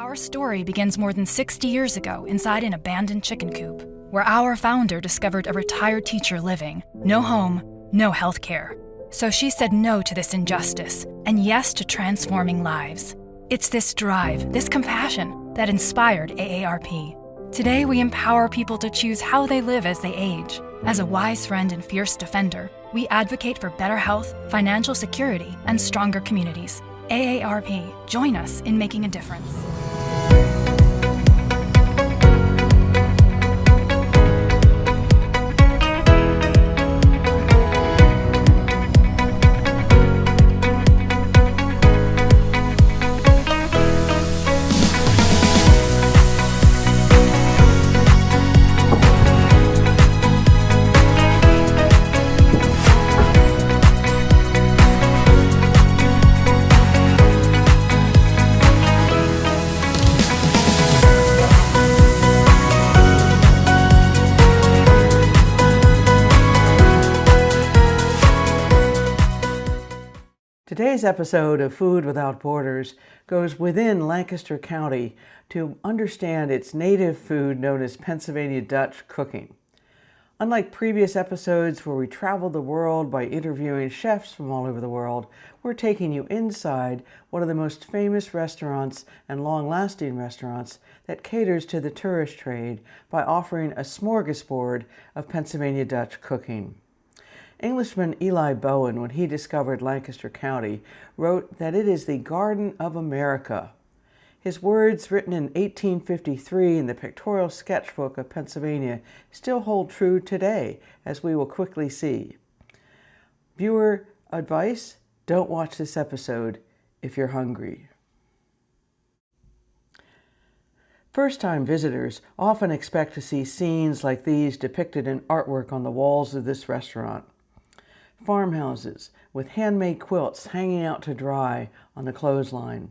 Our story begins more than 60 years ago inside an abandoned chicken coop, where our founder discovered a retired teacher living, no home, no health care. So she said no to this injustice and yes to transforming lives. It's this drive, this compassion, that inspired AARP. Today, we empower people to choose how they live as they age. As a wise friend and fierce defender, we advocate for better health, financial security, and stronger communities. AARP, join us in making a difference. Today's episode of Food Without Borders goes within Lancaster County to understand its native food known as Pennsylvania Dutch cooking. Unlike previous episodes where we traveled the world by interviewing chefs from all over the world, we're taking you inside one of the most famous restaurants and long-lasting restaurants that caters to the tourist trade by offering a smorgasbord of Pennsylvania Dutch cooking. Englishman Eli Bowen, when he discovered Lancaster County, wrote that it is the Garden of America. His words, written in 1853 in the pictorial sketchbook of Pennsylvania, still hold true today, as we will quickly see. Viewer advice: don't watch this episode if you're hungry. First-time visitors often expect to see scenes like these depicted in artwork on the walls of this restaurant. Farmhouses with handmade quilts hanging out to dry on the clothesline.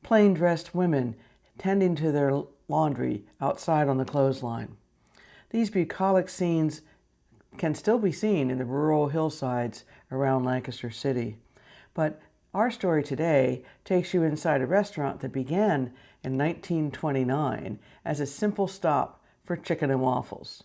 Plain-dressed women tending to their laundry outside on the clothesline. These bucolic scenes can still be seen in the rural hillsides around Lancaster City. But our story today takes you inside a restaurant that began in 1929 as a simple stop for chicken and waffles.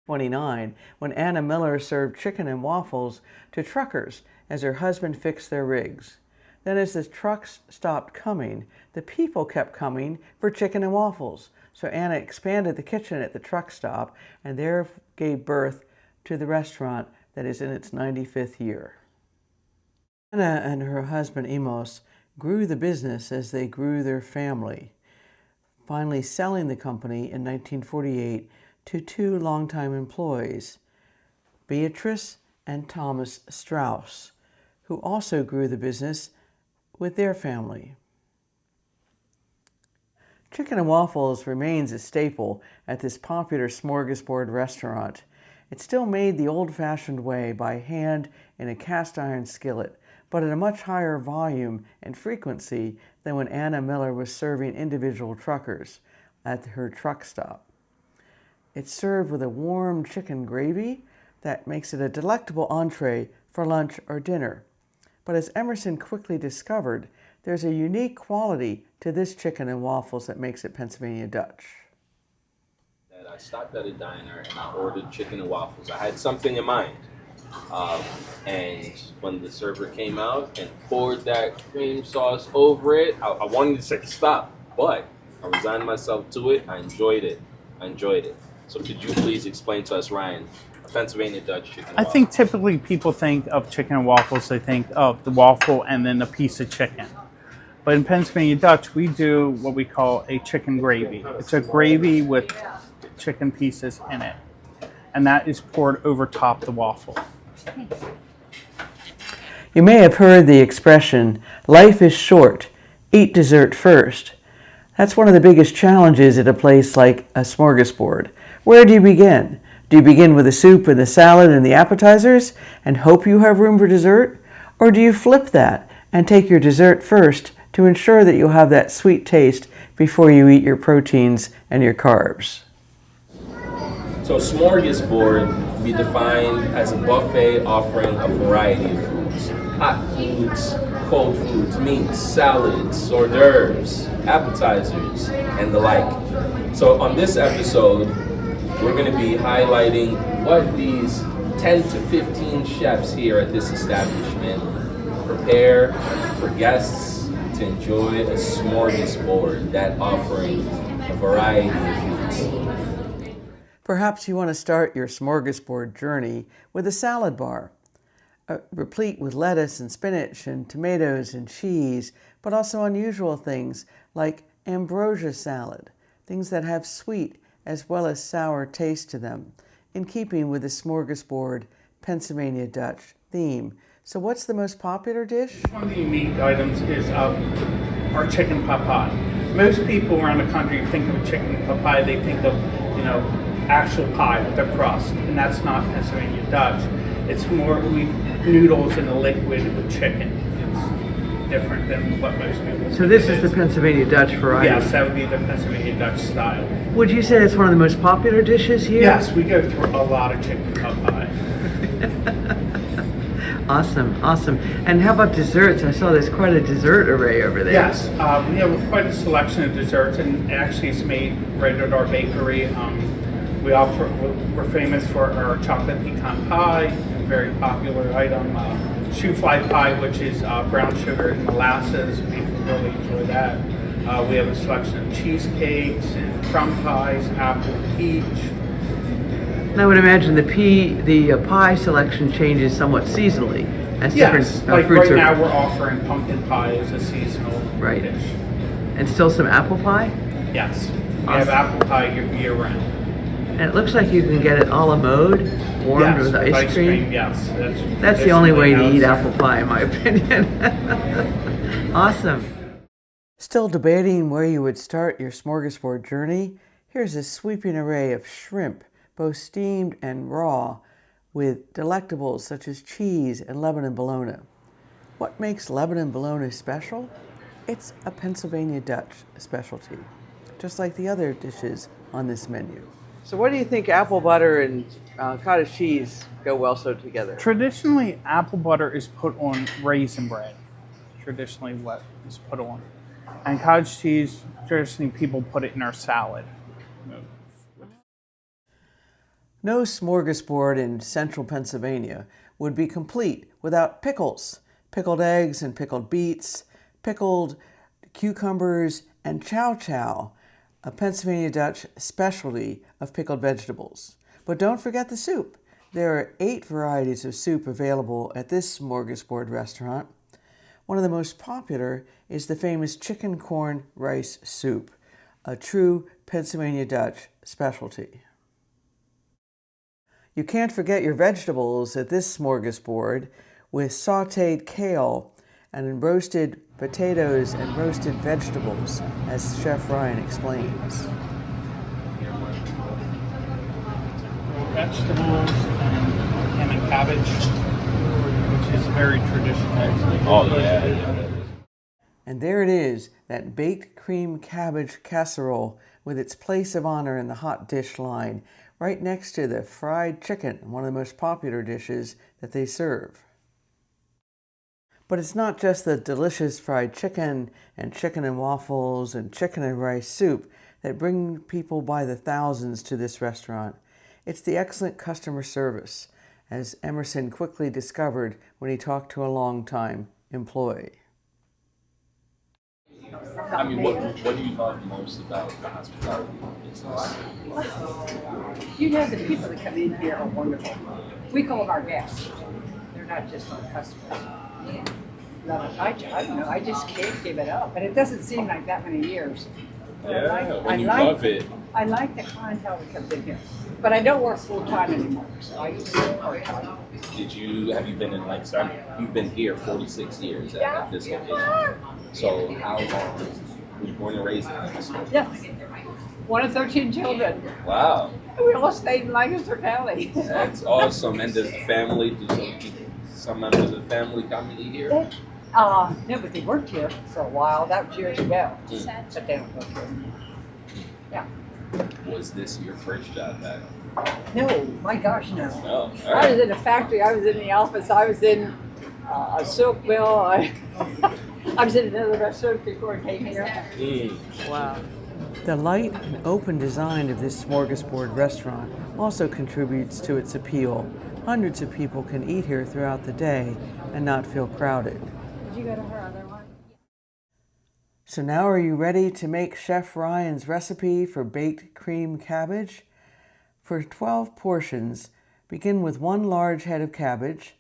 29, when Anna Miller served chicken and waffles to truckers as her husband fixed their rigs. Then as the trucks stopped coming, the people kept coming for chicken and waffles. So Anna expanded the kitchen at the truck stop and there gave birth to the restaurant that is in its 95th year. Anna and her husband Amos grew the business as they grew their family, finally selling the company in 1948 to two longtime employees, Beatrice and Thomas Strauss, who also grew the business with their family. Chicken and waffles remains a staple at this popular smorgasbord restaurant. It's still made the old-fashioned way by hand in a cast-iron skillet, but at a much higher volume and frequency than when Anna Miller was serving individual truckers at her truck stop. It's served with a warm chicken gravy that makes it a delectable entree for lunch or dinner. But as Emerson quickly discovered, there's a unique quality to this chicken and waffles that makes it Pennsylvania Dutch. I stopped at a diner and I ordered chicken and waffles. I had something in mind. And when the server came out and poured that cream sauce over it, I wanted to say stop, but I resigned myself to it. I enjoyed it. So could you please explain to us, Ryan, a Pennsylvania Dutch chicken and waffle? I think typically people think of chicken and waffles, they think of the waffle and then a piece of chicken. But in Pennsylvania Dutch, we do what we call a chicken gravy. It's a gravy with chicken pieces in it. And that is poured over top the waffle. You may have heard the expression, life is short, eat dessert first. That's one of the biggest challenges at a place like a smorgasbord. Where do you begin? Do you begin with the soup and the salad and the appetizers and hope you have room for dessert? Or do you flip that and take your dessert first to ensure that you'll have that sweet taste before you eat your proteins and your carbs? So smorgasbord can be defined as a buffet offering a variety of foods. Hot foods, cold foods, meats, salads, hors d'oeuvres, appetizers, and the like. So on this episode, we're going to be highlighting what these 10 to 15 chefs here at this establishment prepare for guests to enjoy a smorgasbord, that offering a variety of foods. Perhaps you want to start your smorgasbord journey with a salad bar, replete with lettuce and spinach and tomatoes and cheese, but also unusual things like ambrosia salad, things that have sweet as well as sour taste to them, in keeping with the smorgasbord Pennsylvania Dutch theme. So what's the most popular dish? One of the unique items is our chicken pot pie. Most people around the country think of a chicken pot pie, they think of, actual pie with a crust, and that's not Pennsylvania Dutch. It's more noodles in a liquid with chicken. It's different than what most people think. So this is the Pennsylvania Dutch variety? Yes, that would be the Pennsylvania Dutch style. Would you say it's one of the most popular dishes here? Yes, we go through a lot of chicken pot pie. Awesome. And how about desserts? I saw there's quite a dessert array over there. Yes, we have quite a selection of desserts, and actually it's made right at our bakery. We're famous for our chocolate pecan pie, a very popular item. Shoo-fly pie, which is brown sugar and molasses. People really enjoy that. We have a selection of cheesecakes and crumb pies, apple, peach. And I would imagine the pie selection changes somewhat seasonally as Yes, different like fruits right are. now we're offering pumpkin pie as a seasonal Right. dish. And still some apple pie? Yes, we have apple pie year round. And it looks like you can get it a la mode, warmed Yes, with ice cream. Yes, That's the only way to traditionally eat how it's apple pie, in my opinion. Awesome. Still debating where you would start your smorgasbord journey? Here's a sweeping array of shrimp, both steamed and raw, with delectables such as cheese and Lebanon bologna. What makes Lebanon bologna special? It's a Pennsylvania Dutch specialty, just like the other dishes on this menu. So what do you think apple butter and cottage cheese go well so together? Traditionally, apple butter is put on raisin bread. Traditionally, what is put on. And cottage cheese, traditionally, people put it in our salad. No smorgasbord in central Pennsylvania would be complete without pickles, pickled eggs and pickled beets, pickled cucumbers, and chow, a Pennsylvania Dutch specialty of pickled vegetables. But don't forget the soup. There are 8 varieties of soup available at this smorgasbord restaurant. One of the most popular is the famous chicken corn rice soup, a true Pennsylvania Dutch specialty. You can't forget your vegetables at this smorgasbord with sautéed kale and roasted potatoes and roasted vegetables, as Chef Ryan explains. Vegetables and ham and cabbage, which is very traditional. Oh, yeah. And there it is, that baked cream cabbage casserole with its place of honor in the hot dish line, right next to the fried chicken, one of the most popular dishes that they serve. But it's not just the delicious fried chicken and waffles and chicken and rice soup that bring people by the thousands to this restaurant. It's the excellent customer service, as Emerson quickly discovered when he talked to a longtime employee. I mean, what do you love most about the hospitality business? The people that come in here are wonderful. We call them our guests. They're not just our customers. I don't know. I just can't give it up, and it doesn't seem like that many years. Yeah, when you love it. I like the clientele that comes in here, but I don't work full time anymore, so I used to work part time. Have you been in you've been here 46 years at this location. So how long were you born and raised in Lancaster? Yes, one of 13 children. Wow. We all stayed in Lancaster County. That's awesome. And does the family, some members of the family come here? No, but they worked here for a while. That was years ago. But they don't work here. Yeah. Was this your first job back? No, my gosh, no. No. All I was right. in a factory. I was in the office. I was in a silk mill. I was in another restaurant before I came here. Wow. The light and open design of this smorgasbord restaurant also contributes to its appeal. Hundreds of people can eat here throughout the day and not feel crowded. Did you go to her other one? So now are you ready to make Chef Ryan's recipe for baked cream cabbage? For 12 portions, begin with 1 large head of cabbage,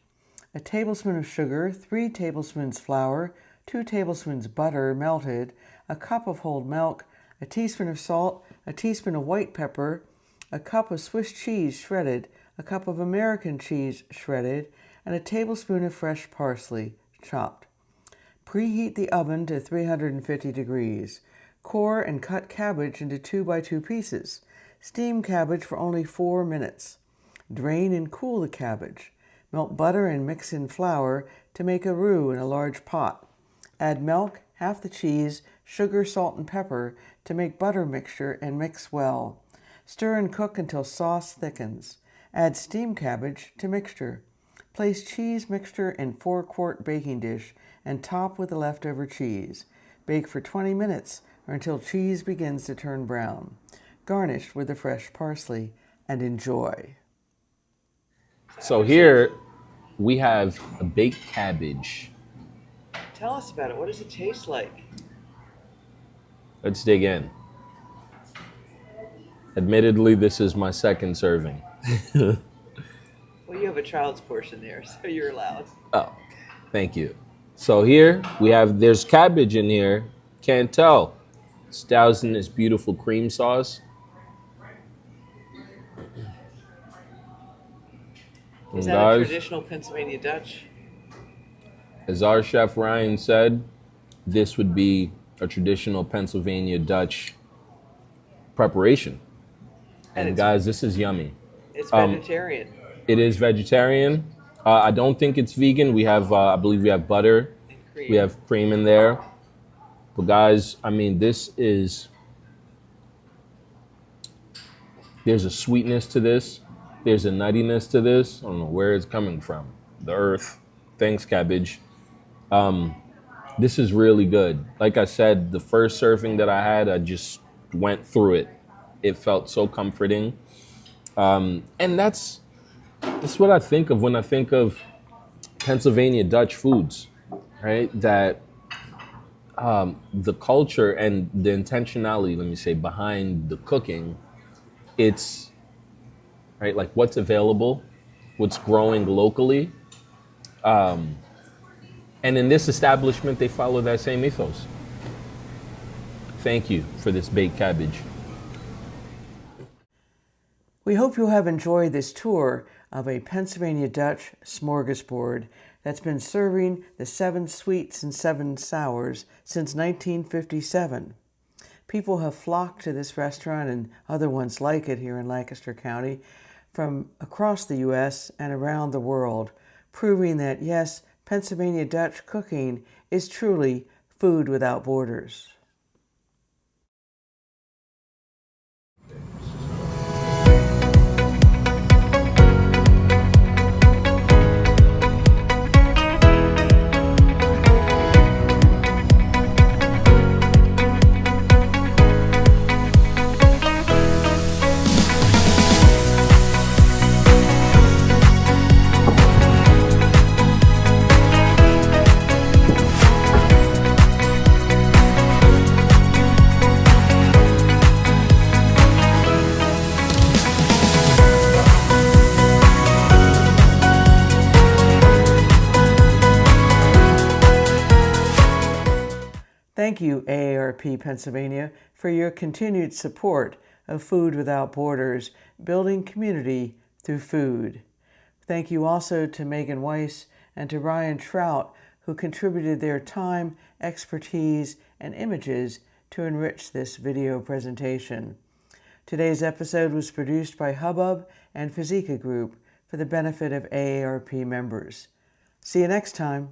a tablespoon of sugar, 3 tablespoons flour, 2 tablespoons butter melted, a cup of whole milk, a teaspoon of salt, a teaspoon of white pepper, a cup of Swiss cheese shredded, a cup of American cheese shredded, and a tablespoon of fresh parsley chopped. Preheat the oven to 350 degrees. Core and cut cabbage into 2 by 2 pieces. Steam cabbage for only 4 minutes. Drain and cool the cabbage. Melt butter and mix in flour to make a roux in a large pot. Add milk, half the cheese, sugar, salt, and pepper to make butter mixture and mix well. Stir and cook until sauce thickens. Add steamed cabbage to mixture. Place cheese mixture in 4-quart baking dish and top with the leftover cheese. Bake for 20 minutes or until cheese begins to turn brown. Garnish with the fresh parsley and enjoy. So here we have a baked cabbage. Tell us about it. What does it taste like? Let's dig in. Admittedly, this is my second serving. Well, you have a child's portion there, so you're allowed. Oh, thank you. So here there's cabbage in here. Can't tell. It's doused in this beautiful cream sauce. Is And that a guys, traditional Pennsylvania Dutch? as our chef Ryan said, this would be a traditional Pennsylvania Dutch preparation. And guys, this is yummy. It's vegetarian. It is vegetarian. I don't think it's vegan. We have, I believe we have butter. We have cream in there. But guys, I mean, there's a sweetness to this. There's a nuttiness to this. I don't know where it's coming from. The earth. Thanks, cabbage. This is really good. Like I said, the first serving that I had, I just went through it. It felt so comforting. And that's what I think of when I think of Pennsylvania Dutch foods, right? That the culture and the intentionality, let me say, behind the cooking, it's, right, like what's available, what's growing locally. And in this establishment, they follow that same ethos. Thank you for this baked cabbage. We hope you have enjoyed this tour of a Pennsylvania Dutch smorgasbord that's been serving the 7 sweets and 7 sours since 1957. People have flocked to this restaurant and other ones like it here in Lancaster County from across the U.S. and around the world, proving that, yes, Pennsylvania Dutch cooking is truly food without borders. Thank you, AARP Pennsylvania, for your continued support of Food Without Borders, building community through food. Thank you also to Megan Weiss and to Ryan Trout, who contributed their time, expertise, and images to enrich this video presentation. Today's episode was produced by Hubbub and Fazika Group for the benefit of AARP members. See you next time.